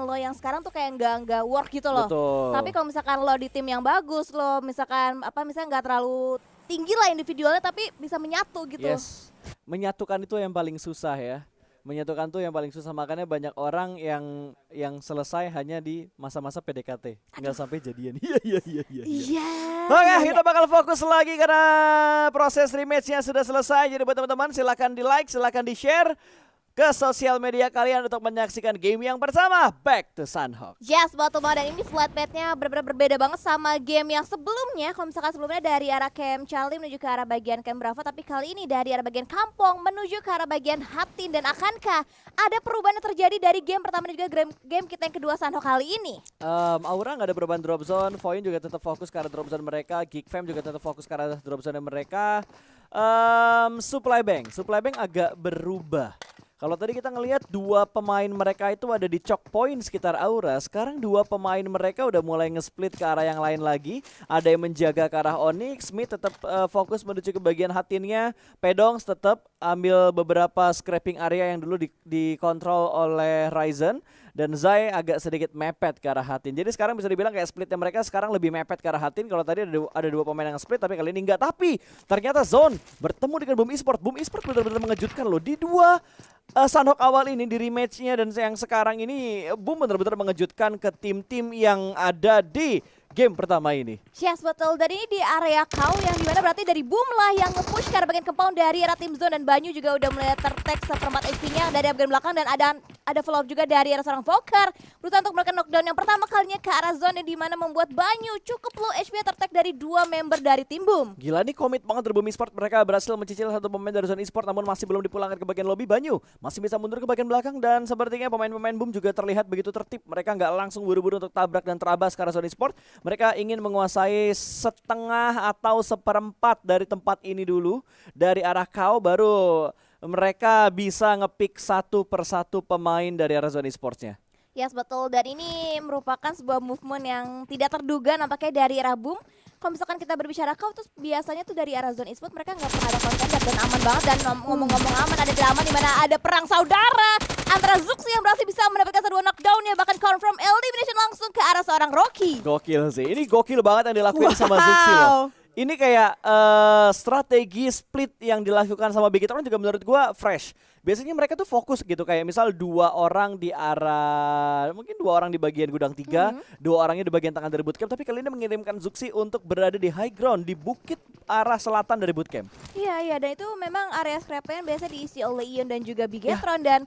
lo yang sekarang tuh kayak nggak work gitu loh. Betul. Tapi kalau misalkan lo di tim yang bagus, lo misalkan misalnya nggak terlalu tinggi lah individualnya tapi bisa menyatu gitu. Yes, menyatukan itu yang paling susah ya. Menyatukan tuh yang paling susah, makanya banyak orang yang selesai hanya di masa-masa PDKT, nggak sampai jadian. Iya iya iya iya. Iya. Oke, kita bakal fokus lagi karena proses rematch-nya sudah selesai. Jadi buat teman-teman silakan di like, silakan di share ke sosial media kalian untuk menyaksikan game yang pertama, Back to Sunhawk. Yes, buat teman, dan ini flatbed-nya benar-benar berbeda banget sama game yang sebelumnya. Kalau misalkan sebelumnya dari arah camp Charlie menuju ke arah bagian camp Bravo, tapi kali ini dari arah bagian Kampong menuju ke arah bagian Hatin. Dan akankah ada perubahan yang terjadi dari game pertama dan juga game kita yang kedua Sunhawk kali ini? Aura nggak ada perubahan drop zone, Voin juga tetap fokus ke arah drop zone mereka, Geek Fam juga tetap fokus ke arah drop zone mereka. Supply Bank agak berubah. Kalau tadi kita ngelihat dua pemain mereka itu ada di choke point sekitar Aura, sekarang dua pemain mereka udah mulai nge-split ke arah yang lain lagi. Ada yang menjaga ke arah Onyx, Smith tetap fokus menuju ke bagian Hatinnya, Pedongs tetap ambil beberapa scraping area yang dulu dikontrol oleh Ryzen. Dan Zai agak sedikit mepet ke arah Hatin. Jadi sekarang bisa dibilang kayak splitnya mereka sekarang lebih mepet ke arah Hatin. Kalau tadi ada dua pemain yang split, tapi kali ini enggak. Tapi ternyata Zone bertemu dengan Boom Esport. Boom Esport benar-benar mengejutkan loh. Di dua Sunhawk awal ini, di rematch-nya dan yang sekarang ini, Boom benar-benar mengejutkan ke tim-tim yang ada di game pertama ini. Yes, betul. Dan ini di area kau yang dimana berarti dari Boom lah yang nge-push ke arah bagian compound dari arah tim Zone. Dan Banyu juga udah mulai tertek seperempat HP-nya dari bagian belakang. Dan ada follow-up juga dari arah seorang Voker, berusaha untuk melakukan knockdown yang pertama kalinya ke arah Zone, di mana membuat Banyu cukup low HP tertek dari dua member dari tim Boom. Gila nih, komit banget dari Boom Esport. Mereka berhasil mencicil satu pemain dari Zone Esport, namun masih belum dipulangkan ke bagian lobby. Banyu masih bisa mundur ke bagian belakang, dan sepertinya pemain-pemain Boom juga terlihat begitu tertib. Mereka nggak langsung buru-buru untuk tabrak dan terabas ke arah Zone Esport. Mereka ingin menguasai setengah atau seperempat dari tempat ini dulu. Dari arah kau baru mereka bisa ngepick satu persatu pemain dari arah Zone Esports-nya. Yes, betul. Dan ini merupakan sebuah movement yang tidak terduga nampaknya dari arah Boom. Kalau misalkan kita berbicara kau, terus biasanya tuh dari arah Zone Esports mereka nggak pernah ada contender dan aman banget. Dan ngomong-ngomong aman, ada drama di mana ada perang saudara antara Zuxi yang berhasil bisa mendapatkan satu knockdown ya, bahkan confirm elimination langsung ke arah seorang Rocky. Gokil sih, ini gokil banget yang dilakuin sama Zuxi loh. Ini kayak strategi split yang dilakukan sama Bigetron juga menurut gua fresh. Biasanya mereka tuh fokus gitu, kayak misal dua orang di arah, mungkin dua orang di bagian gudang 3, dua orangnya di bagian tengah dari bootcamp. Tapi kali ini mengirimkan Zuxi untuk berada di high ground, di bukit arah selatan dari bootcamp. Iya, dan itu memang area scrap-nya biasa diisi oleh Ion dan juga Bigetron. Dan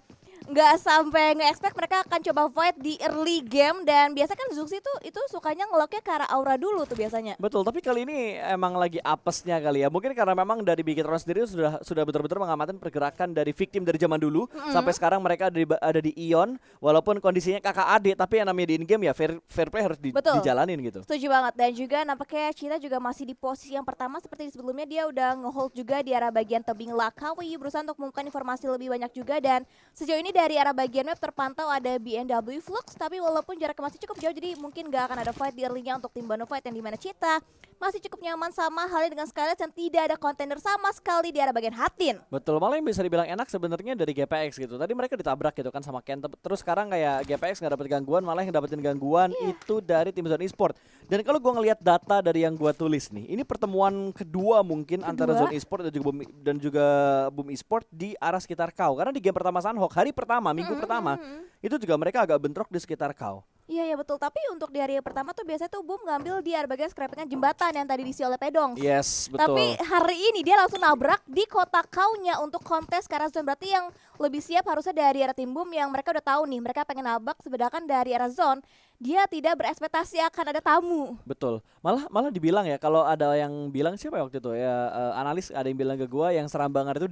nggak sampai nge-expect mereka akan coba fight di early game. Dan biasa kan Zuxi tuh itu sukanya ngeloknya ke arah Aura dulu tuh biasanya. Betul, tapi kali ini emang lagi apesnya kali ya. Mungkin karena memang dari Bigetron sendiri sudah betul-betul mengamati pergerakan dari victim dari zaman dulu sampai sekarang mereka ada di Ion. Walaupun kondisinya kakak adik, tapi yang namanya di in-game ya fair play harus dijalanin gitu. Setuju banget. Dan juga nampaknya Cita juga masih di posisi yang pertama seperti di sebelumnya. Dia udah nge-hold juga di arah bagian tebing Lakawi, berusaha untuk mengumumkan informasi lebih banyak juga. Dan sejauh ini dari arah bagian web terpantau ada BNW Flux, tapi walaupun jaraknya masih cukup jauh, jadi mungkin gak akan ada fight di early-nya untuk tim Bano Fight, yang dimana Cita masih cukup nyaman sama halnya dengan Skylight yang tidak ada kontender sama sekali di arah bagian Hatin. Betul, malah yang bisa dibilang enak sebenarnya dari GPX gitu. Tadi mereka ditabrak gitu kan sama Ken, terus sekarang kayak GPX nggak dapet gangguan, malah yang dapetin gangguan itu dari tim Zone Esport. Dan kalau gua ngelihat data dari yang gua tulis nih, ini pertemuan kedua mungkin antara Zone Esport dan juga Boom Esport di arah sekitar kau. Karena di game pertama Sunhawk, hari pertama, minggu pertama, itu juga mereka agak bentrok di sekitar kau. Iya betul, tapi untuk di hari pertama tuh biasanya tuh Boom ngambil di arah bagian scrapingan jembatan yang tadi diisi oleh Pedongs. Yes, betul. Tapi hari ini dia langsung nabrak di kota kaunya untuk kontes ke arah Zone. Berarti yang lebih siap harusnya dari arah tim Boom yang mereka udah tahu nih, mereka pengen nabrak, sedangkan dari arah Zone dia tidak berekspektasi akan ada tamu. Betul. Malah dibilang ya, kalau ada yang bilang, siapa ya waktu itu ya, analis ada yang bilang ke gua yang serambangan itu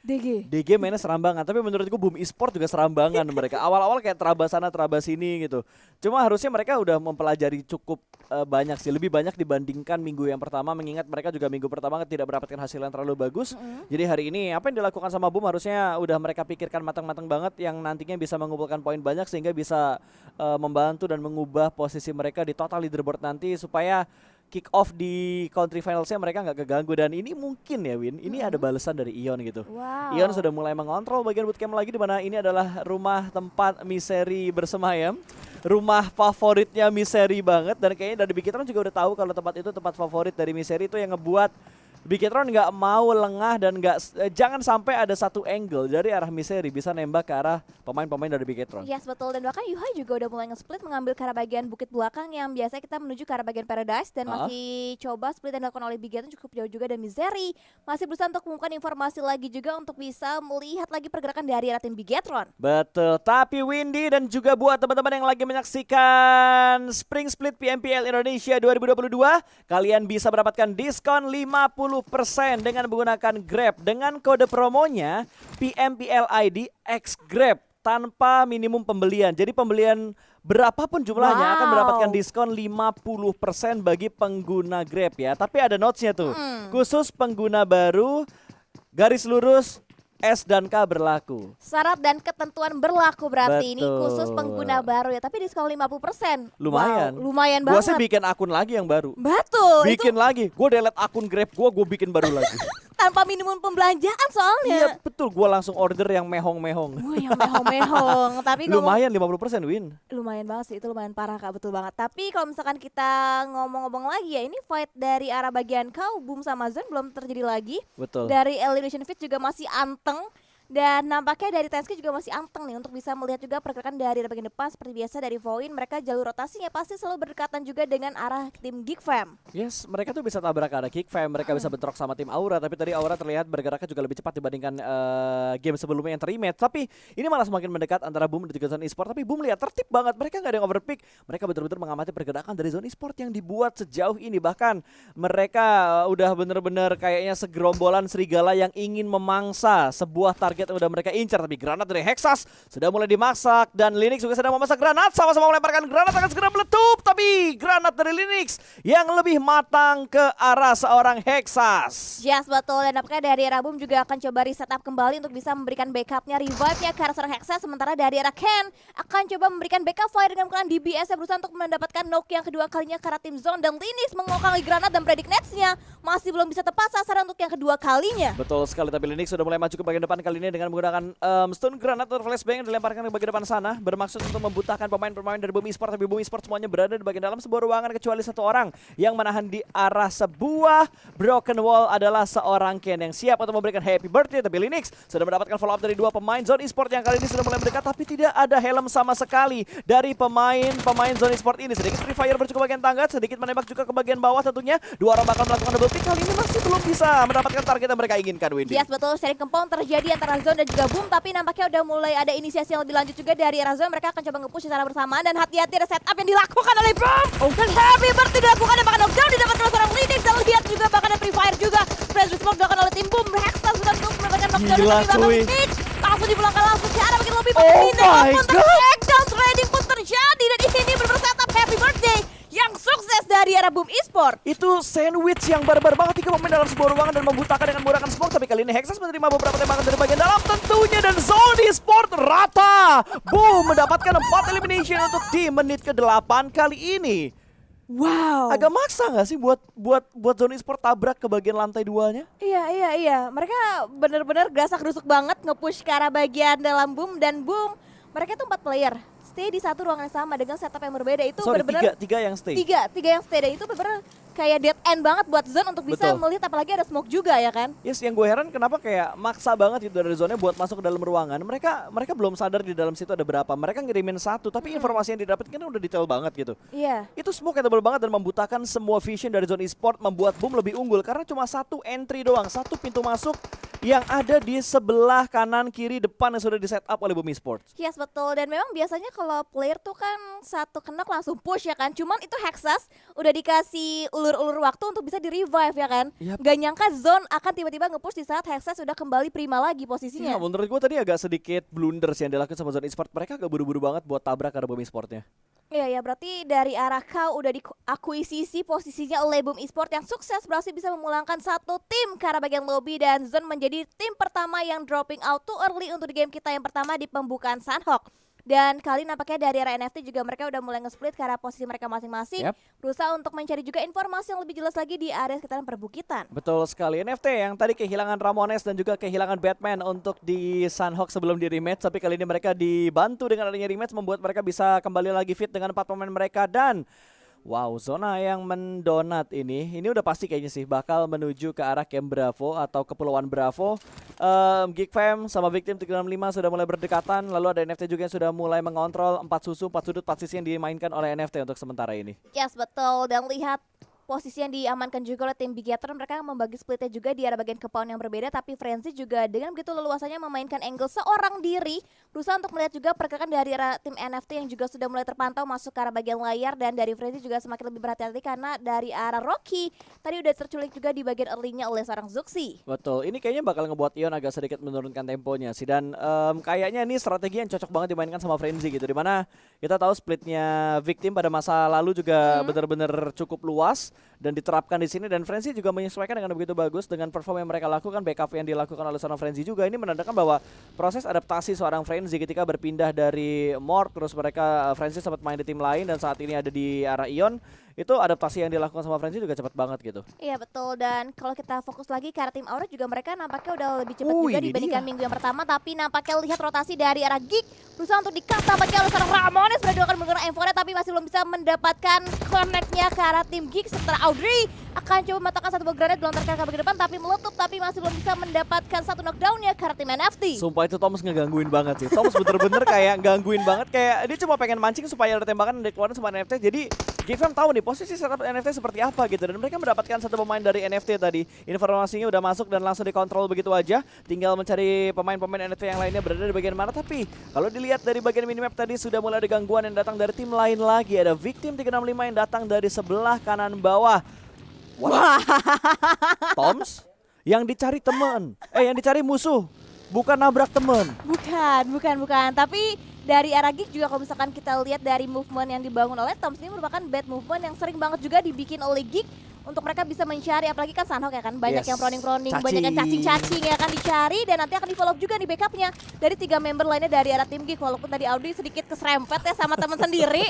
DG mainnya serambangan, tapi menurut gua Boom Esport juga serambangan mereka. Awal-awal kayak terabas sana terabas sini gitu. Cuma harusnya mereka udah mempelajari cukup banyak sih, lebih banyak dibandingkan minggu yang pertama, mengingat mereka juga minggu pertama tidak mendapatkan hasil yang terlalu bagus. Jadi hari ini apa yang dilakukan sama Boom harusnya udah mereka pikirkan matang-matang banget, yang nantinya bisa mengumpulkan poin banyak sehingga bisa membantu dan mengubah posisi mereka di total leaderboard nanti supaya kick off di country finalsnya mereka nggak keganggu. Dan ini mungkin ya Win, ini ada balasan dari Ion gitu. Ion sudah mulai mengontrol bagian bootcamp lagi, di mana ini adalah rumah tempat Misery bersemayam. rumah favoritnya Misery banget, dan kayaknya dari Bigitron juga udah tahu kalau tempat itu tempat favorit dari Misery. Itu yang ngebuat Bigitron nggak mau lengah dan jangan sampai ada satu angle dari arah Misery bisa nembak ke arah pemain-pemain dari Bigitron. Yes, betul. Dan bahkan Yuhai juga udah mulai nge-split mengambil ke arah bagian bukit belakang yang biasanya kita menuju ke arah bagian Paradise, dan masih coba split yang dilakukan oleh Bigitron cukup jauh juga, dan Misery masih berusaha untuk mengumumkan informasi lagi juga untuk bisa melihat lagi pergerakan dari arah tim Bigitron. Betul, tapi Windy dan juga buat teman-teman yang lagi menyaksikan Spring Split PMPL Indonesia 2022, kalian bisa mendapatkan diskon 50% dengan menggunakan Grab dengan kode promonya PMPL ID X Grab tanpa minimum pembelian. Jadi pembelian berapapun jumlahnya akan mendapatkan diskon 50% bagi pengguna Grab ya. Tapi ada notesnya tuh, khusus pengguna baru, garis lurus S dan K berlaku. Syarat dan ketentuan berlaku berarti. Ini Betul. khusus pengguna baru ya, tapi diskon 50%. Lumayan. Wow, lumayan Gua banget. sih bikin akun lagi yang baru. Betul. Bikin lagi. Gue delete akun Grab gue bikin baru lagi. Tanpa minimum pembelanjaan soalnya. Iya betul, gue langsung order yang mehong-mehong. Wah, yang mehong-mehong. Tapi Lumayan 50% win. lumayan banget sih, itu lumayan parah Kak, betul banget. Tapi kalau misalkan kita ngomong-ngomong lagi ya, ini fight dari arah bagian kau, Boom sama Zon belum terjadi lagi. Betul. Dari Elimination Fit juga masih anteng. Dan nampaknya dari Tenski juga masih anteng nih untuk bisa melihat juga pergerakan dari bagian depan. Seperti biasa dari Voin, mereka jalur rotasinya pasti selalu berdekatan juga dengan arah tim Geek Fam. Yes, mereka tuh bisa tabrak ke arah Kick Fam, mereka bisa bentrok sama tim Aura, tapi tadi Aura terlihat bergeraknya juga lebih cepat dibandingkan game sebelumnya yang ter-rematch. Tapi ini malah semakin mendekat antara Boom dan juga Zone Esport. Tapi Boom lihat tertib banget, mereka nggak ada yang overpick. Mereka betul-betul mengamati pergerakan dari Zone Esport yang dibuat sejauh ini. Bahkan mereka udah bener-bener kayaknya segerombolan serigala yang ingin memangsa sebuah target yang udah mereka incar. Tapi granat dari Hexas sudah mulai dimasak, dan Linux juga sedang memasak granat, sama-sama melemparkan granat akan segera meletup. Tapi granat dari Linux yang lebih matang ke arah seorang Hexas. Yes, betul. Dan nampaknya dari arah Boom juga akan coba reset up kembali untuk bisa memberikan backupnya, revive-nya ke arah seorang Hexa. Sementara dari arah Ken akan coba memberikan backup fire dengan menggunakan DBS yang berusaha untuk mendapatkan knock yang kedua kalinya ke arah tim Zone. Dan Linux mengokali granat dan predict nets-nya masih belum bisa tepat sasaran untuk yang kedua kalinya. Betul sekali, tapi Linux sudah mulai maju ke bagian depan kali ini dengan menggunakan stun granat atau flashbang yang dilemparkan ke bagian depan sana, bermaksud untuk membutahkan pemain-pemain dari Boom Esport. Tapi Boom Esport semuanya berada di bagian dalam sebuah ruangan kecuali satu orang yang menahan di arah sebuah broken wall adalah seorang Ken yang siap untuk memberikan happy birthday. Tapi Linux sudah mendapatkan follow up dari dua pemain Zone Esport yang kali ini sudah mulai mendekat, tapi tidak ada helm sama sekali dari pemain Zone Esport ini. Sedikit free fire bercukup bagian tangga, sedikit menembak juga ke bagian bawah tentunya. Dua orang bakal melakukan double pick, kali ini masih belum bisa mendapatkan target yang mereka inginkan, Windy. Yes, betul. Sharing compound terjadi antara Zone dan juga Boom, tapi nampaknya udah mulai ada inisiasi yang lebih lanjut juga dari arah Zone. Mereka akan coba nge-push secara bersamaan, dan hati-hati ada setup yang dilakukan oleh Boom. Dan happy birthday dilakukan dan bahkan knockdown didapatkan oleh seorang Linux. Dan lihat juga bahkan ada free fire juga. Fresh smoke dilakukan oleh tim Boom. Hexa sudah untuk mendapatkan knockdown, Gila, tapi bahkan cuy. Linux langsung dipulangkan langsung ke arah bagian lobby. Oh my God. Takedown trading pun terjadi, dan ini benar-benar setup happy birthday yang sukses dari arah Boom Esport. Itu sandwich yang barbar banget, tiga pemain dalam sebuah ruangan dan membutakan dengan menggunakan smoke. Tapi kali ini Hexas menerima beberapa tembakan dari bagian dalam tentunya, dan Zone Esport rata. Boom mendapatkan 4 elimination untuk di menit ke-8 kali ini. Wow. Agak maksa nggak sih buat Zone Esport tabrak ke bagian lantai 2-nya? Iya. Mereka benar-benar gerasak-gerusuk banget nge-push ke arah bagian dalam Boom, dan Boom mereka tuh 4 player stay di satu ruangan yang sama dengan setup yang berbeda. Itu Sorry, benar-benar tiga yang stay. tiga yang stay, dan itu benar-benar kayak dead end banget buat Zone untuk bisa Betul. melihat, apalagi ada smoke juga ya kan. Yes, yang gue heran kenapa kayak maksa banget gitu dari zone buat masuk ke dalam ruangan. Mereka belum sadar di dalam situ ada berapa. Mereka ngirimin satu, tapi informasi yang didapat kan udah detail banget gitu. Iya. Itu smoke yang tebal banget dan membutakan semua vision dari Zone Esport, membuat Boom lebih unggul karena cuma satu entry doang, satu pintu masuk yang ada di sebelah kanan, kiri, depan yang sudah di set up oleh Boom Esports. Yes, betul. Dan memang biasanya kalau player tuh kan satu kena langsung push ya kan. Cuman itu Hexas udah dikasih ulur-ulur waktu untuk bisa di-revive ya kan. Yap. Gak nyangka Zone akan tiba-tiba nge-push di saat Hexas sudah kembali prima lagi posisinya. Ya, menurut gue tadi agak sedikit blunder sih yang dilakukan sama Zone Esport. Mereka agak buru-buru banget buat tabrak ke arah Boom Esportnya. Iya, berarti dari arah kau udah diakuisisi posisinya oleh Boom Esport yang sukses berhasil bisa memulangkan satu tim ke arah bagian lobby, dan Zone menjadi tim pertama yang dropping out too early untuk di game kita yang pertama di pembukaan Sunhawk. Dan kali nampaknya dari arah NFT juga mereka udah mulai nge-split ke arah posisi mereka masing-masing. Yep. Berusaha untuk mencari juga informasi yang lebih jelas lagi di area sekitaran perbukitan. Betul sekali, NFT yang tadi kehilangan Ramones dan juga kehilangan Batman untuk di Sunhawk sebelum di rematch, tapi kali ini mereka dibantu dengan adanya rematch membuat mereka bisa kembali lagi fit dengan 4 pemain mereka. Dan wow, zona yang mendonat ini udah pasti kayaknya sih bakal menuju ke arah Camp Bravo atau Kepulauan Bravo. Geek Fam sama Victim 365 sudah mulai berdekatan, lalu ada NFT juga yang sudah mulai mengontrol 4 susu, 4 sudut, 4 sisi yang dimainkan oleh NFT untuk sementara ini. Yes, betul. Dan lihat posisi yang diamankan juga oleh tim Bigator, mereka membagi splitnya juga di arah bagian kepauan yang berbeda, tapi Frenzy juga dengan begitu leluasanya memainkan angle seorang diri, berusaha untuk melihat juga pergerakan dari arah tim NFT yang juga sudah mulai terpantau masuk ke arah bagian layar. Dan dari Frenzy juga semakin lebih berhati-hati karena dari arah Rocky tadi udah terculik juga di bagian early-nya oleh seorang Zuxi. Betul, ini kayaknya bakal ngebuat Ion agak sedikit menurunkan temponya sih. Dan kayaknya ini strategi yang cocok banget dimainkan sama Frenzy gitu, dimana kita tahu splitnya Victim pada masa lalu juga benar-benar cukup luas dan diterapkan di sini, dan Frenzy juga menyesuaikan dengan begitu bagus dengan perform yang mereka lakukan, backup yang dilakukan oleh seorang Frenzy juga. Ini menandakan bahwa proses adaptasi seorang Frenzy ketika berpindah dari Mork, terus mereka Frenzy sempat main di tim lain dan saat ini ada di arah Ion, itu adaptasi yang dilakukan sama Frenzy juga cepat banget gitu. Iya betul, dan kalau kita fokus lagi ke arah tim Aura juga mereka nampaknya udah lebih cepat juga ini dibandingkan dia. minggu yang pertama. Tapi nampaknya lihat rotasi dari arah Geek, berusaha untuk di-cut tampaknya oleh seorang Ramones, berarti akan menggunakan M4 tapi masih belum bisa mendapatkan connect-nya ke arah tim Geek. Setelah Audrey akan coba mematokkan satu buah granat dilontarkan ke bagian depan tapi meletup, tapi masih belum bisa mendapatkan satu knockdown-nya ke arah tim NFT. Sumpah itu Thomas ngegangguin banget sih. Thomas bener-bener kayak gangguin banget, kayak dia cuma pengen mancing supaya ada tembakan dan dikeluarin sama NFT. Jadi Gfam tahu nih posisi setup NFT seperti apa gitu, dan mereka mendapatkan satu pemain dari NFT tadi. Informasinya udah masuk dan langsung dikontrol begitu aja. Tinggal mencari pemain-pemain NFT yang lainnya berada di bagian mana. Tapi kalau dilihat dari bagian minimap tadi sudah mulai ada gangguan yang datang dari tim lain lagi. Ada Victim 365 yang datang dari sebelah kanan bawah. Wah, Toms yang dicari temen, yang dicari musuh, bukan nabrak temen. Bukan. Tapi dari arah Geek juga kalau misalkan kita lihat dari movement yang dibangun oleh Toms, ini merupakan bad movement yang sering banget juga dibikin oleh Geek untuk mereka bisa mencari, apalagi kan Sunhawk ya kan, banyak yang proning-proning, banyak yang cacing-cacing ya kan dicari, dan nanti akan di-follow juga di backupnya dari 3 member lainnya dari arah tim Geek. Walaupun tadi Audi sedikit keserempet ya sama teman sendiri.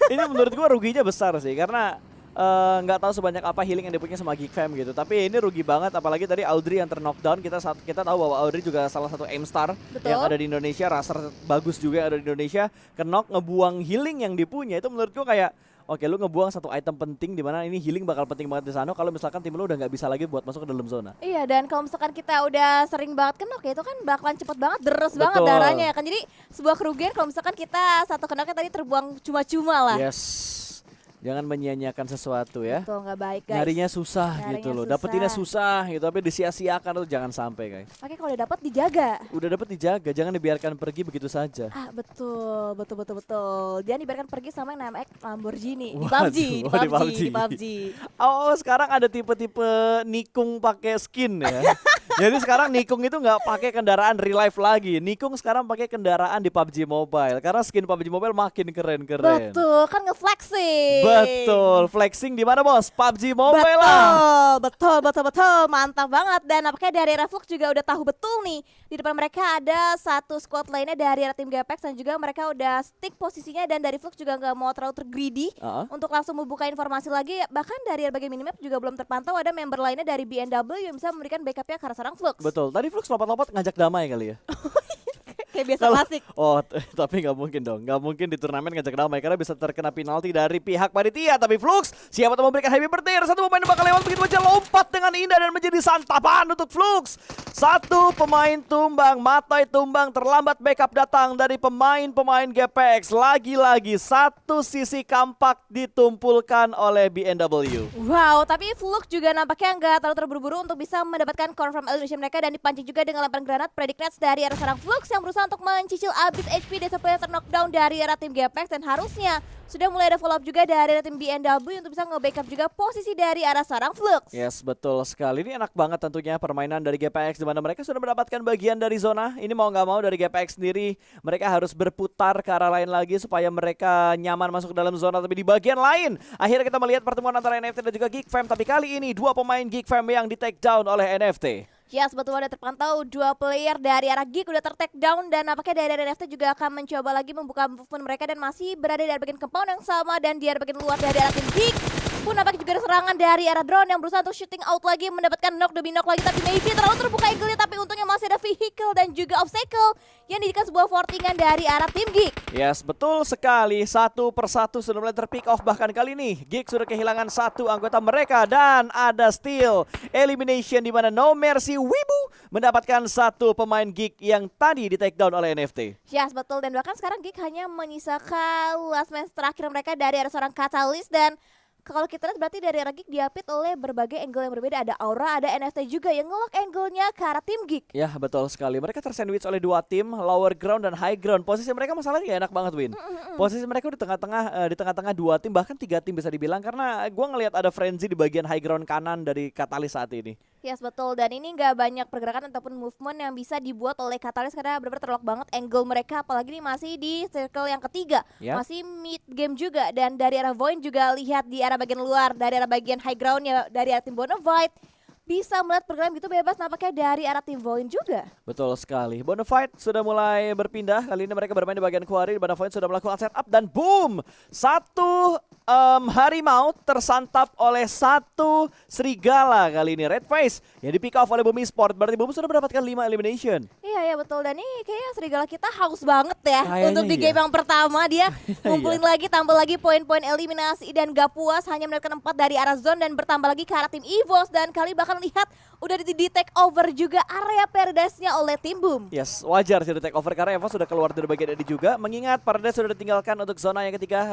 Ini menurut gua ruginya besar sih, karena nggak tahu sebanyak apa healing yang dipunya sama Geek Fam gitu. Tapi ini rugi banget, apalagi tadi Audrey yang ter-knockdown. Kita tahu bahwa Audrey juga salah satu aim star yang ada di Indonesia, raster bagus juga yang ada di Indonesia. Knock ngebuang healing yang dipunya, itu menurut gua kayak oke, lu ngebuang satu item penting di mana ini healing bakal penting banget di sana kalau misalkan tim lu udah nggak bisa lagi buat masuk ke dalam zona. Iya, dan kalau misalkan kita udah sering banget knock ya, itu kan bakalan cepet banget deres banget Betul. darahnya ya kan. Jadi sebuah kerugian kalau misalkan kita satu knocknya tadi terbuang cuma-cuma lah. Yes. Jangan menyia-nyiakan sesuatu ya. Betul, nggak baik guys. Nyarinya susah Nyarinya gitu loh. susah. Dapetinnya susah gitu, tapi disia-siakan tuh jangan sampai guys. Oke, kalau udah dapat dijaga. Udah dapet dijaga, jangan dibiarkan pergi begitu saja. Betul. Jangan dibiarkan pergi sama yang namanya Lamborghini. Di Waduh, PUBG. Oh, sekarang ada tipe-tipe nikung pakai skin ya. Jadi sekarang nikung itu nggak pakai kendaraan real life lagi. Nikung sekarang pakai kendaraan di PUBG Mobile karena skin PUBG Mobile makin keren-keren. Betul, kan nge-flexing. Betul, flexing di mana bos? PUBG Mobile lah. Betul, mantap banget. Dan nampaknya dari Reflux juga udah tahu betul nih, di depan mereka ada satu squad lainnya dari tim Gapex, dan juga mereka udah stick posisinya, dan dari Flux juga nggak mau terlalu tergreedy untuk langsung membuka informasi lagi. Bahkan dari bagian minimap juga belum terpantau ada member lainnya dari BNW yang bisa memberikan backupnya ke arah seorang Flux. Betul, tadi Flux lompat-lompat ngajak damai kali ya. Kayak biasa klasik. Oh, tapi nggak mungkin dong. Nggak mungkin di turnamen ngajak damai karena bisa terkena penalti dari pihak panitia. Tapi Flux siapa tuh memberikan happy birthday. Satu pemain bakal lewat begitu aja, lompat dengan indah dan menjadi santapan untuk Flux. Satu pemain tumbang, Matai tumbang, terlambat backup datang dari pemain-pemain GPX. Lagi-lagi satu sisi kampak ditumpulkan oleh BNW. Wow, tapi Flux juga nampaknya nggak terlalu terburu-buru untuk bisa mendapatkan confirm elimination mereka, dan dipancing juga dengan lemparan granat Predict Nets dari arah seorang Flux yang berusaha untuk mencicil abis HP dan player ter-knockdown dari arah tim GPX, dan harusnya sudah mulai ada follow up juga dari arah tim BNW untuk bisa nge-backup juga posisi dari arah seorang Flux. Yes, betul sekali. Ini enak banget tentunya permainan dari GPX di mana mereka sudah mendapatkan bagian dari zona. Ini mau nggak mau dari GPX sendiri mereka harus berputar ke arah lain lagi supaya mereka nyaman masuk ke dalam zona. Tapi di bagian lain akhirnya kita melihat pertemuan antara NFT dan juga Geek Fam. Tapi kali ini dua pemain Geek Fam yang di take down oleh NFT. Ya, sebetulnya udah terpantau dua player dari arah Geek udah ter-take down dan nampaknya dari NFT juga akan mencoba lagi membuka movement mereka dan masih berada di bagian compound yang sama dan di bagian luar dari arah tim Geek. Pun nampaknya juga ada serangan dari arah drone yang berusaha untuk shooting out lagi mendapatkan knock demi knock lagi, tapi maybe terlalu terbuka angle-nya, tapi untungnya masih ada vehicle dan juga obstacle yang dijadikan sebuah fortingan dari arah tim Geek. Yes, betul sekali. Satu persatu sudah mulai terpick off, bahkan kali ini Geek sudah kehilangan satu anggota mereka dan ada steal elimination di mana No Mercy Wibu mendapatkan satu pemain Geek yang tadi di take down oleh NFT. Yes, betul, dan bahkan sekarang Geek hanya menyisakan last match terakhir mereka dari arah seorang Catalyst, dan kalau kita lihat berarti dari arah Geek diapit oleh berbagai angle yang berbeda. Ada Aura, ada NFT juga yang ngelock angle-nya ke arah tim Geek. Ya, betul sekali. Mereka tersandwich oleh dua tim, lower ground dan high ground. Posisi mereka masalahnya gak enak banget, Win. Posisi mereka di tengah-tengah dua tim, bahkan tiga tim bisa dibilang, karena gua ngelihat ada frenzy di bagian high ground kanan dari Catalyst saat ini. Yes, betul, dan ini nggak banyak pergerakan ataupun movement yang bisa dibuat oleh Catalyst karena benar-benar terlock banget angle mereka, apalagi ini masih di circle yang ketiga. Yep. Masih mid game juga, dan dari arah Void juga lihat di arah bagian luar, dari arah bagian high ground ya dari arah tim Bonafide bisa melihat pergerakan gitu bebas nampaknya dari arah tim Void juga. Betul sekali. Bonafide sudah mulai berpindah. Kali ini mereka bermain di bagian quarry. Bonafide sudah melakukan setup dan boom! Satu harimau tersantap oleh satu serigala kali ini. Red Face yang di pick off oleh Bumi Sport. Berarti Bumi sudah mendapatkan 5 elimination. Iya betul, dan ini kayaknya serigala kita haus banget ya. Kayaknya untuk di iya. game yang pertama dia ngumpulin lagi, tambah lagi poin-poin eliminasi dan gak puas hanya mendapatkan 4 dari arah zone dan bertambah lagi ke arah tim EVOS, dan kali bahkan lihat udah di take over juga area Paradise-nya oleh tim Boom. Yes, wajar sih di take over karena EVOS sudah keluar dari bagian ini juga. Mengingat Paradise sudah ditinggalkan untuk zona yang ketiga.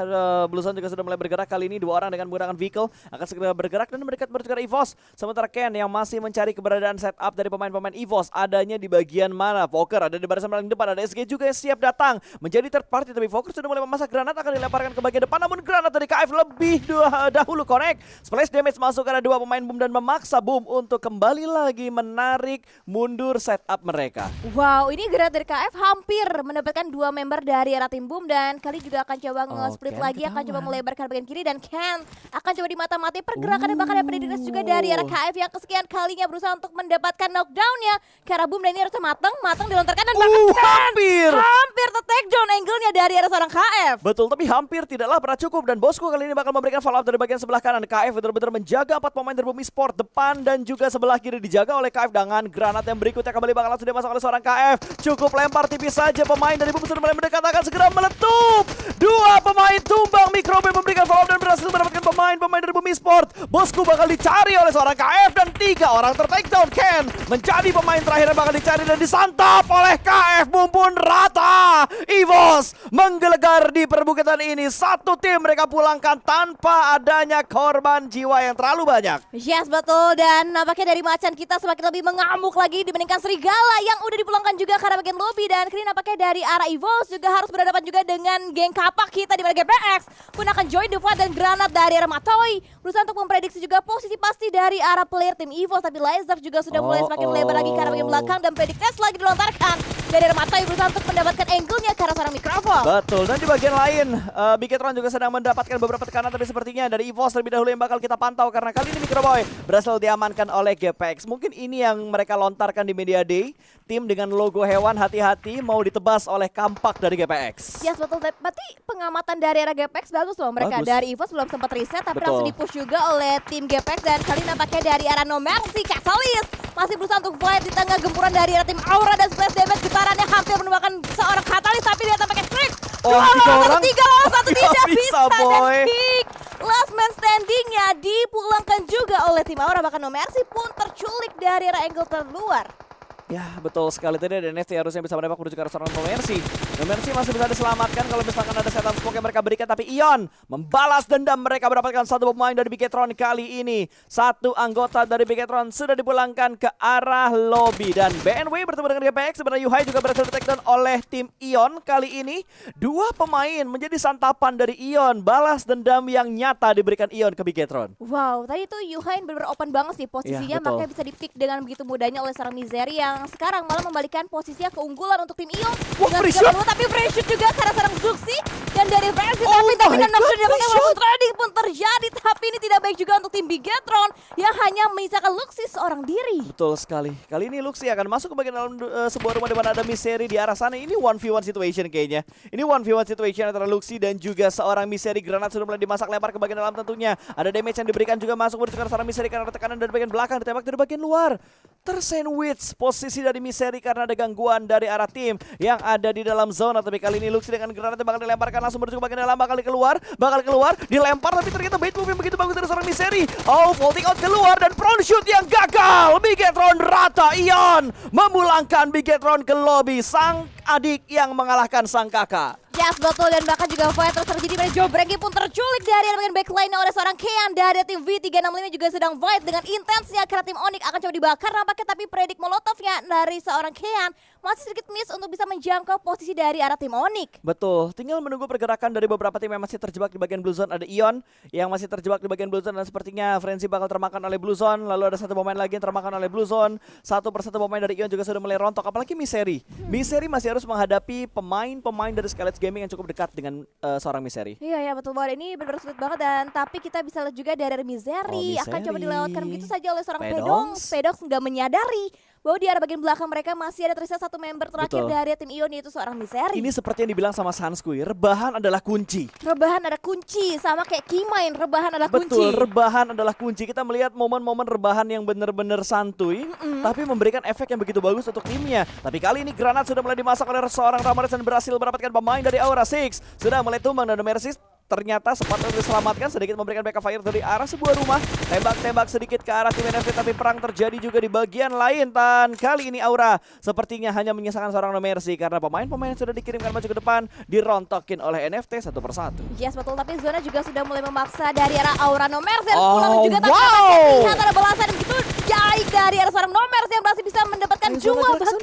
Blue Zone juga sudah mulai bergerak kali ini. Dua orang dengan menggunakan vehicle akan segera bergerak dan mendekat menuju ke EVOS. Sementara Ken yang masih mencari keberadaan setup dari pemain-pemain EVOS adanya di bagian mana? Poker ada di barisan paling depan, ada SG juga yang siap datang menjadi third party, tapi Poker sudah mulai memasak granat akan dilemparkan ke bagian depan, namun granat dari KF lebih dahulu connect. Splash damage masuk karena dua pemain Boom dan memaksa Boom untuk kembali lagi menarik mundur setup mereka. Wow, ini granat dari KF hampir mendapatkan 2 member dari arah tim Boom, dan kali juga akan coba nge-split Ken lagi, akan coba ketahuan. melebarkan bagian kiri, dan Ken akan coba dimata-mati pergerakannya, bahkan ada prediksi juga dari arah KF yang kesekian kalinya berusaha untuk mendapatkan knockdown-nya ke arah Boom, dan ini harusnya matang dilontarkan dan bahkan hampir ter-take down angle-nya dari arah seorang KF. Betul, tapi hampir tidaklah pernah cukup dan bosku kali ini bakal memberikan follow up dari bagian sebelah kanan. KF benar-benar menjaga 4 pemain dari Bumi Sport, depan dan juga sebelah kiri dijaga oleh KF dengan granat yang berikutnya kembali bakal langsung dimasuk oleh seorang KF. Cukup lempar tipis saja, pemain dari Bumi sudah mulai mendekat, akan segera meletup. Dua pemain tumbang, Microbit memberikan follow up dan berhasil mendapatkan pemain dari Bumi Sport. Bosku bakal dicari oleh seorang KF dan 3 orang ter-take down. Ken menjadi pemain terakhir yang bakal dicari dan disantap oleh KF. Mumpun rata. EVOS menggelegar di perbukitan ini. Satu tim mereka pulangkan tanpa adanya korban jiwa yang terlalu banyak. Yes, betul, dan nampaknya dari macan kita semakin lebih mengamuk lagi dibandingkan serigala yang udah dipulangkan juga ke arah bagian lobby, dan kini nampaknya dari arah EVOS juga harus berhadapan juga dengan geng kapak kita di mana GPX pun akan join the fight, dan granat dari arah Matoy berusaha untuk memprediksi juga posisi pasti dari arah player tim EVOS, tapi Laser juga sudah mulai semakin lebar lagi ke arah bagian belakang dan prediksi lagi dilontarkan dari arah Matoy berusaha untuk mendapatkan angle-nya ke arah seorang mikrofon. Betul, dan di bagian lain Bigetron juga sedang mendapatkan beberapa tekanan, tapi sepertinya dari EVOS terlebih dahulu yang bakal kita pantau karena kali ini Microboy berhasil diamankan oleh GPX. Mungkin ini yang mereka lontarkan di Media Day, tim dengan logo hewan, hati-hati mau ditebas oleh kampak dari GPX. Yes, betul, berarti pengamatan dari arah GPX bagus loh mereka. Bagus. Dari EVOS belum sempat reset tapi Betul. langsung dipush juga oleh tim GPX, dan kali nampaknya dari arah No Mercy Catalyst masih berusaha untuk fight di tengah gempuran dari arah tim Aura, dan splash damage getarannya hampir menumbangkan seorang Catalyst, tapi dia tampaknya trik. Oh, 3 orang? 3 lawan 1 tidak Nggak bisa, bisa, dan boy. kick last man standingnya dipulangkan juga oleh tim Aura, bahkan No Mercy pun terculik dari arah angle terluar. Ya, betul sekali, tadi ada NFT harusnya bisa menembak menuju ke arah seorang No Mercy. No Mercy masih bisa diselamatkan kalau misalkan ada setup smoke yang mereka berikan, tapi Ion membalas dendam, mereka mendapatkan satu pemain dari Bigetron kali ini. Satu anggota dari Bigetron sudah dipulangkan ke arah lobby, dan BNW bertemu dengan GPX. Sebenarnya Yuhai juga berhasil di-take down oleh tim Ion kali ini. 2 pemain menjadi santapan dari Ion, balas dendam yang nyata diberikan Ion ke Bigetron. Wow, tadi itu Yuhain benar-benar open banget sih posisinya, Iya, betul. makanya bisa di-pick dengan begitu mudahnya oleh seorang Misery yang yang sekarang malah membalikan posisinya keunggulan untuk tim Ion. Wah, Dengan free 30, shot. tapi free shoot juga karena seorang Zuxi. Dan dari versi Oh tapi my knock God, sudah dipakai free walaupun shot. trading pun terjadi. Tapi ini tidak baik juga untuk tim Bigetron yang hanya menyisakan Luxi seorang diri. Betul sekali. Kali ini Luxi akan masuk ke bagian dalam sebuah rumah di mana ada Misery di arah sana. Ini 1v1 situation kayaknya. Ini 1v1 situation antara Luxi dan juga seorang Misery. Granat sudah mulai dimasak lempar ke bagian dalam tentunya. Ada damage yang diberikan juga masuk menuju ke seorang Misery karena ada tekanan dari bagian belakang, ditembak dari bagian luar. Tersandwich posisi dari Misery karena ada gangguan dari arah tim yang ada di dalam zona. Tapi kali ini Luxi dengan granat yang bakal dilemparkan langsung menuju ke bagian dalam, bakal keluar, dilempar tapi ternyata bait move yang begitu bagus dari seorang Misery. Oh, vaulting out keluar dan front shoot yang gagal. Bigetron rata, Ion memulangkan Bigetron ke lobby. Sang adik yang mengalahkan sang kakak. Yes, betul, dan bahkan juga fight terus terjadi pada Joe Bragi pun terculik dari bagian backline oleh seorang Kean dari tim V365 juga sedang fight dengan intensnya karena tim Onyx akan coba dibakar nampaknya, tapi predik Molotovnya dari seorang Kean masih sedikit miss untuk bisa menjangkau posisi dari arah tim Onyx. Betul, tinggal menunggu pergerakan dari beberapa tim yang masih terjebak di bagian Blue Zone. Ada Ion yang masih terjebak di bagian Blue Zone dan sepertinya Frenzy bakal termakan oleh Blue Zone. Lalu ada satu pemain lagi yang termakan oleh Blue Zone. Satu persatu pemain dari Ion juga sudah mulai rontok, apalagi Misery. Misery masih harus menghadapi pemain-pemain dari Scarlet Gaming yang cukup dekat dengan seorang Misery. Iya, betul banget, ini benar-benar sulit banget, dan tapi kita bisa lihat juga dari Misery akan coba dilewatkan begitu saja oleh seorang Pedox. Pedox nggak menyadari bahwa di arah bagian belakang mereka masih ada tersisa satu member terakhir dari tim Ion, yaitu seorang Misery. Ini seperti yang dibilang sama Sanskui, rebahan adalah kunci. Rebahan ada kunci, sama kayak Kimain, rebahan adalah kunci. Betul, rebahan adalah kunci. Kita melihat momen-momen rebahan yang benar-benar santuy, tapi memberikan efek yang begitu bagus untuk timnya. Tapi kali ini granat sudah mulai dimasak oleh seorang Ramirez dan berhasil mendapatkan pemain dari Aura Six. Sudah mulai tumbang dan Mercy ternyata sempat diselamatkan, sedikit memberikan backup fire dari arah sebuah rumah. Tembak-tembak sedikit ke arah tim NFT, tapi perang terjadi juga di bagian lain. Dan kali ini Aura sepertinya hanya menyisakan seorang No Mercy karena pemain-pemain yang sudah dikirimkan maju ke depan dirontokin oleh NFT satu persatu. Yes, betul, tapi zona juga sudah mulai memaksa dari arah Aura No Mercy. Oh, juga wow. lihat ada balasan yang begitu baik dari arah seorang No Mercy yang berhasil bisa mendapatkan jumlah bahkan.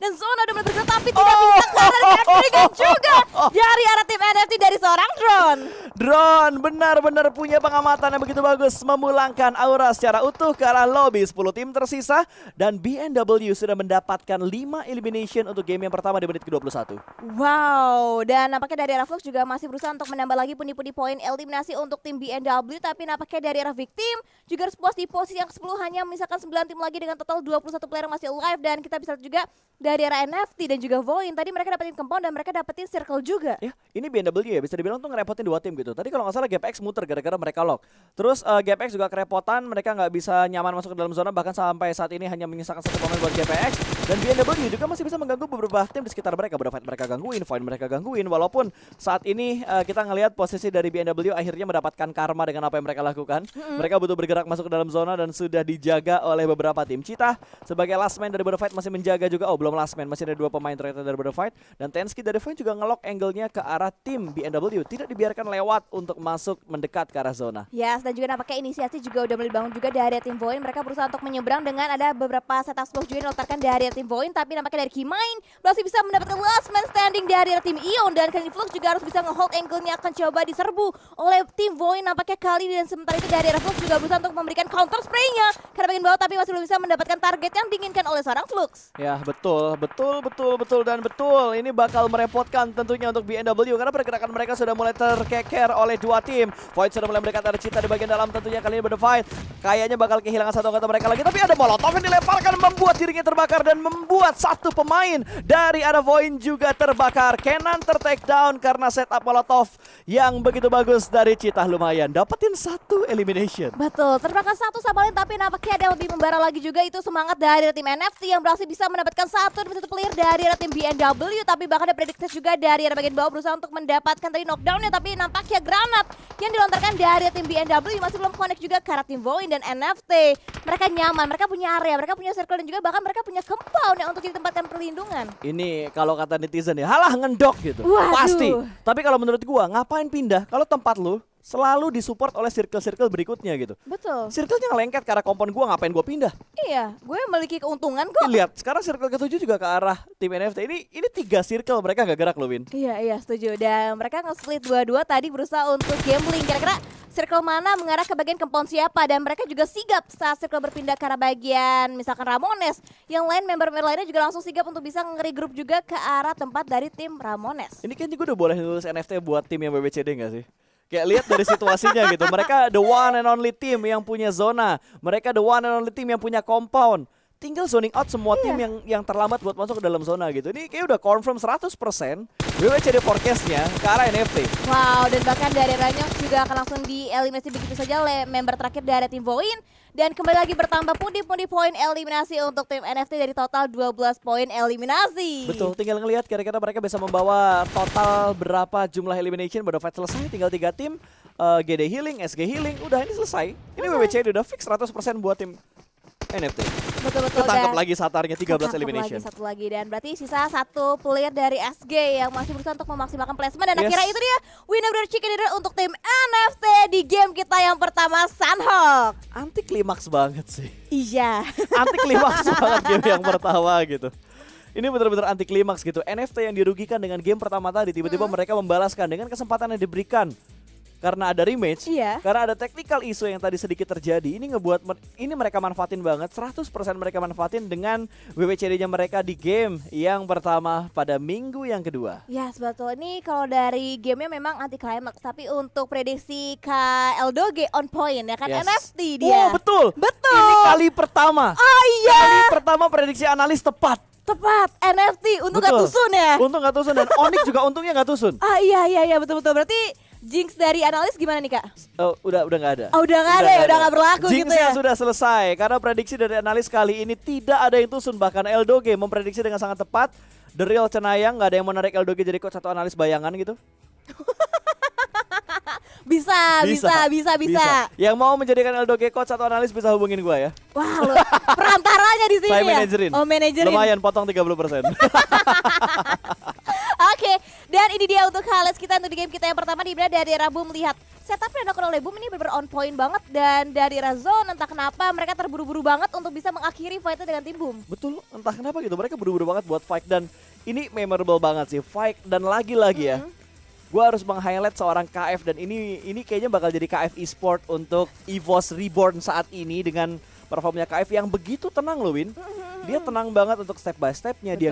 Dan zona udah mulai bergerak tapi tidak bisa karena diberikan juga dari arah tim NFT dari seorang drone. Drone benar-benar punya pengamatan yang begitu bagus, memulangkan Aura secara utuh ke arah lobby. 10 tim tersisa dan BNW sudah mendapatkan 5 elimination untuk game yang pertama di menit ke-21. Wow, dan nampaknya dari arah Flux juga masih berusaha untuk menambah lagi pundi-pundi poin eliminasi untuk tim BNW, tapi nampaknya dari arah Victim juga harus puas di posisi yang ke-10, hanya misalkan 9 tim lagi dengan total 21 player yang masih alive. Dan kita bisa lihat juga dari arah NFT dan juga Voin, tadi mereka dapetin compound dan mereka dapetin circle juga. Ya, ini BNW ya bisa dibilang tuh ngerepotin dua tim gitu. Tadi kalau nggak salah GapX muter gara-gara mereka lock. Terus GapX juga kerepotan, mereka nggak bisa nyaman masuk ke dalam zona, bahkan sampai saat ini hanya menyisakan satu pemain buat GapX. Dan BNW juga masih bisa mengganggu beberapa tim di sekitar mereka. Berfight mereka gangguin, Void mereka gangguin. Walaupun saat ini kita ngelihat posisi dari BNW akhirnya mendapatkan karma dengan apa yang mereka lakukan. Mereka butuh bergerak masuk ke dalam zona dan sudah dijaga oleh beberapa tim. Cita sebagai last man dari Fight masih menjaga juga. Oh, belum last man, masih ada dua pemain ternyata dari Fight. Dan Tensky dari Void juga ngelock angle-nya ke arah tim BNW. Tidak dibiarkan lewat untuk masuk mendekat ke arah zona. Yes, dan juga nampaknya inisiasi juga udah mulai dibangun juga dari tim Void. Mereka berusaha untuk menyeberang dengan ada beberapa setup smoke juga yang dilontarkan dari tim Void, tapi nampaknya dari Kimain masih bisa mendapatkan last man standing dari tim Ion. Dan kali ini Flux juga harus bisa nge-hold angle-nya, akan coba diserbu oleh tim Void nampaknya kali ini. Dan sementara itu dari Flux juga berusaha untuk memberikan counter spray-nya karena bagian bawah, tapi masih belum bisa mendapatkan target yang diinginkan oleh seorang Flux. Ya, betul. Ini bakal merepotkan tentunya untuk BNW karena pergerakan mereka sudah mulai terkeker oleh dua tim. Void sudah mulai mendekat, ada Cita di bagian dalam tentunya kali ini Fight kayaknya bakal kehilangan satu anggota mereka lagi, tapi ada Molotov yang dilemparkan membuat dirinya terbakar dan membuat satu pemain dari arah Void juga terbakar. Kenan ter-take down karena setup Molotov yang begitu bagus dari Cita, lumayan dapetin satu elimination. Betul, terbakar satu sama lain, tapi nampaknya ada yang lebih membara lagi juga, itu semangat dari tim NFT yang berhasil bisa mendapatkan satu player dari tim BNW. Tapi bahkan ada prediksi juga dari bagian bawah berusaha untuk mendapatkan tadi knockdownnya, tapi nampaknya granat yang dilontarkan dari tim BNW masih belum connect juga ke arah tim Void dan NFT. Mereka nyaman, mereka punya area, mereka punya circle, dan juga bahkan mereka punya compound yang untuk ditempatkan perlindungan. Ini kalau kata netizen ya, halah ngendok gitu. Waduh. Pasti. Tapi kalau menurut gua, ngapain pindah kalau tempat lu selalu disupport oleh circle-circle berikutnya gitu. Betul. Circle-nya ngelengket ke arah kompon gua, ngapain gua pindah? Iya, gue memiliki keuntungan kok. Lihat, sekarang circle ke-7 juga ke arah tim NFT. Ini 3 circle, mereka gak gerak loh, Win. Iya, setuju. Dan mereka nge-split 2-2 tadi berusaha untuk gambling. Kira-kira circle mana mengarah ke bagian compound siapa, dan mereka juga sigap saat circle berpindah ke arah bagian misalkan Ramones. Yang lain member-member lainnya juga langsung sigap untuk bisa nge-regroup juga ke arah tempat dari tim Ramones. Ini kayaknya gue udah boleh nulis NFT buat tim yang BBCD gak sih? Kayak lihat dari situasinya gitu. Mereka the one and only team yang punya zona. Mereka the one and only team yang punya compound. Tinggal zoning out semua tim yang terlambat buat masuk ke dalam zona gitu. Ini kayak udah confirm 100% BBCD forecastnya ke arah NFT. Wow, dan bahkan dari Ranyox juga akan langsung dieliminasi begitu saja oleh member terakhir dari tim Voin. Dan kembali lagi bertambah pundi-pundi poin eliminasi untuk tim NFT dari total 12 poin eliminasi. Betul, tinggal ngelihat kira-kira mereka bisa membawa total berapa jumlah elimination. Baru fight selesai, tinggal 3 tim. GD Healing, SG Healing, udah ini selesai. Ini BBCD udah fix 100% buat tim NFT. Betul-betul. Ketangkap lagi Satarnya 13 ketangkap elimination. Satu lagi, dan berarti sisa 1 player dari SG yang masih berusaha untuk memaksimalkan placement. Dan akhirnya itu dia winner dari chicken dinner untuk tim NFT di game kita yang pertama, Sunhawk. Anti klimaks banget sih. Iya. Anti klimaks banget game yang pertama gitu. Ini benar-benar anti klimaks gitu. NFT yang dirugikan dengan game pertama tadi tiba-tiba mereka membalaskan dengan kesempatan yang diberikan. Karena ada rematch, karena ada technical issue yang tadi sedikit terjadi, ini ngebuat ini mereka manfaatin banget, 100% mereka manfaatin dengan WWCD-nya mereka di game yang pertama pada minggu yang kedua. Ya, betul. Ini kalau dari gamenya memang anti climax, tapi untuk prediksi Kak Eldoge on point ya kan, NFT dia. Wow, betul. Ini kali pertama. Oh iya. Kali pertama prediksi analis tepat. Tepat, NFT untung gak tusun ya. Untung gak tusun, dan Onyx juga untungnya gak tusun. Iya betul-betul. Berarti jinx dari analis gimana nih Kak? Oh, udah gak ada. Oh, udah gak ada ya, udah gak berlaku gitu ya. Jinxnya sudah selesai karena prediksi dari analis kali ini tidak ada yang tusun. Bahkan Eldoge memprediksi dengan sangat tepat. The Real Cenayang, gak ada yang menarik Eldoge jadi coach atau analis bayangan gitu. Bisa. Yang mau menjadikan Eldoge coach atau analis bisa hubungin gua ya. Wah, perantaranya di sini Saya ya. manajerin. Oh, manajerin. Lumayan potong 30%. Oke, dan ini dia untuk highlights kita untuk di game kita yang pertama, di mana dari Rabu melihat setup yang dilakukan oleh Boom ini benar on point banget, dan dari Razon entah kenapa mereka terburu-buru banget untuk bisa mengakhiri fightnya dengan tim Boom. Betul, entah kenapa gitu mereka buru-buru banget buat fight, dan ini memorable banget sih fight. Dan lagi-lagi ya, gue harus meng-highlight seorang KF, dan ini kayaknya bakal jadi KF eSport untuk EVOS Reborn saat ini dengan performnya KF yang begitu tenang loh, Win. Dia tenang banget untuk step by stepnya, dia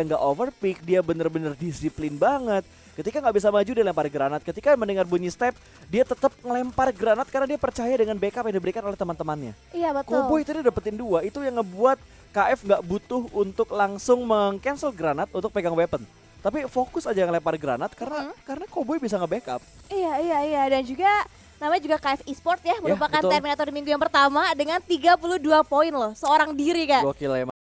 nggak overpick, dia bener-bener disiplin banget. Ketika nggak bisa maju dia lempar granat, ketika mendengar bunyi step dia tetap ngelempar granat karena dia percaya dengan backup yang diberikan oleh teman-temannya. Iya betul. Cowboy tadi dapetin 2, itu yang ngebuat KF nggak butuh untuk langsung meng-cancel granat untuk pegang weapon. Tapi fokus aja ngelempar granat karena Cowboy bisa nge-backup. Iya, dan juga namanya juga KF eSport ya, merupakan Terminator di minggu yang pertama dengan 32 poin loh, seorang diri Kak. Gokil ya.